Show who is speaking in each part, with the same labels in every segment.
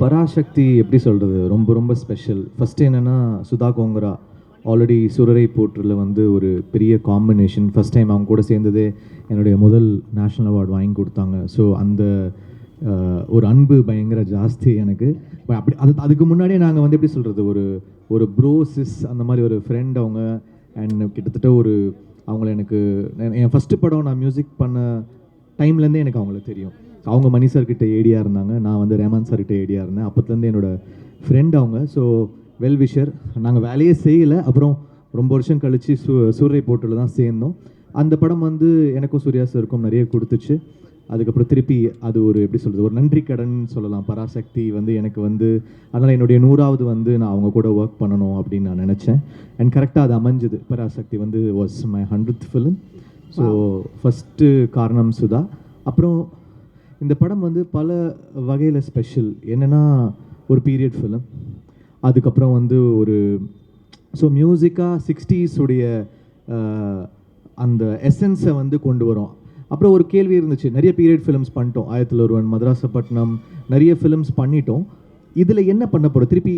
Speaker 1: பராசக்தி எப்படி சொல்கிறது, ரொம்ப ரொம்ப ஸ்பெஷல். ஃபஸ்ட்டு என்னென்னா, சுதா கோங்கரா ஆல்ரெடி சுரரை போற்றில் வந்து ஒரு பெரிய காம்பினேஷன். ஃபஸ்ட் டைம் அவங்க கூட சேர்ந்ததே என்னுடைய முதல் நேஷ்னல் அவார்டு வாங்கி கொடுத்தாங்க. ஸோ அந்த ஒரு அன்பு பயங்கர ஜாஸ்தி எனக்கு. அப்படி அதுக்கு முன்னாடியே நாங்கள் வந்து எப்படி சொல்கிறது, ஒரு ஒரு ப்ரோ சிஸ் அந்த மாதிரி ஒரு ஃப்ரெண்ட் அவங்க. அண்ட் கிட்டத்தட்ட அவங்கள எனக்கு என் ஃபஸ்ட்டு படம் நான் மியூசிக் பண்ண டைம்லேருந்தே எனக்கு அவங்கள தெரியும். அவங்க மணி சார்கிட்ட ஏடியாக இருந்தாங்க, நான் வந்து ரேமான் சார்கிட்ட ஏடியாக இருந்தேன். அப்போத்துலேருந்து என்னோடய ஃப்ரெண்ட் அவங்க. So well wisher. நாங்கள் வேலையே செய்யலை. அப்புறம் ரொம்ப வருஷம் கழித்து சூர்ரை போட்டில் தான் சேர்ந்தோம். அந்த படம் வந்து எனக்கும் சூர்யா சாருக்கும் நிறைய கொடுத்துச்சு. அதுக்கப்புறம் திருப்பி அது ஒரு எப்படி சொல்கிறது, ஒரு நன்றி கடன் சொல்லலாம். பராசக்தி வந்து எனக்கு வந்து அதனால் என்னுடைய 100வது வந்து நான் அவங்க கூட ஒர்க் பண்ணணும் அப்படின்னு நான் நினச்சேன். அண்ட் கரெக்டாக அது அமைஞ்சுது. பராசக்தி வந்து was my 100th film. So first காரணம் சுதா. அப்புறம் இந்த படம் வந்து பல வகையில் ஸ்பெஷல். என்னென்னா, ஒரு பீரியட் ஃபிலிம். அதுக்கப்புறம் வந்து மியூசிக்காக 60s உடைய அந்த எசன்ஸை வந்து கொண்டு வரும். அப்புறம் ஒரு கேள்வி இருந்துச்சு, நிறைய பீரியட் ஃபிலிம்ஸ் பண்ணிட்டோம். 1001, மதராசப்பட்டினம், நிறைய ஃபிலிம்ஸ் பண்ணிட்டோம். இதில் என்ன பண்ண போகிறோம்? திருப்பி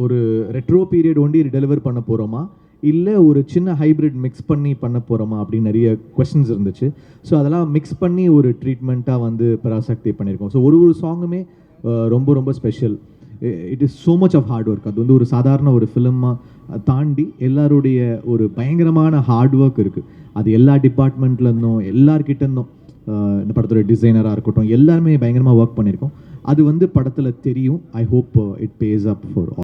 Speaker 1: ஒரு ரெட்ரோ பீரியட் ஒண்டி டெலிவர் பண்ண போகிறோமா, இல்லை ஒரு சின்ன ஹைப்ரிட் மிக்ஸ் பண்ண போகிறோமா அப்படின்னு நிறைய கொஸ்டின்ஸ் இருந்துச்சு. ஸோ அதெல்லாம் மிக்ஸ் பண்ணி ஒரு ட்ரீட்மெண்ட்டாக வந்து பராசக்தி பண்ணியிருக்கோம். ஸோ ஒரு சாங்குமே ரொம்ப ரொம்ப special. It is so much of hard work. அது வந்து ஒரு சாதாரண ஒரு ஃபிலிமாக தாண்டி எல்லாருடைய ஒரு பயங்கரமான ஹார்ட் ஒர்க் இருக்குது. அது எல்லா டிபார்ட்மெண்ட்லேருந்தும் எல்லார்கிட்டேருந்தும், இந்த படத்தோட டிசைனராக இருக்கட்டும், எல்லாருமே பயங்கரமாக ஒர்க் பண்ணியிருக்கோம். அது வந்து படத்தில் தெரியும். I hope it pays up for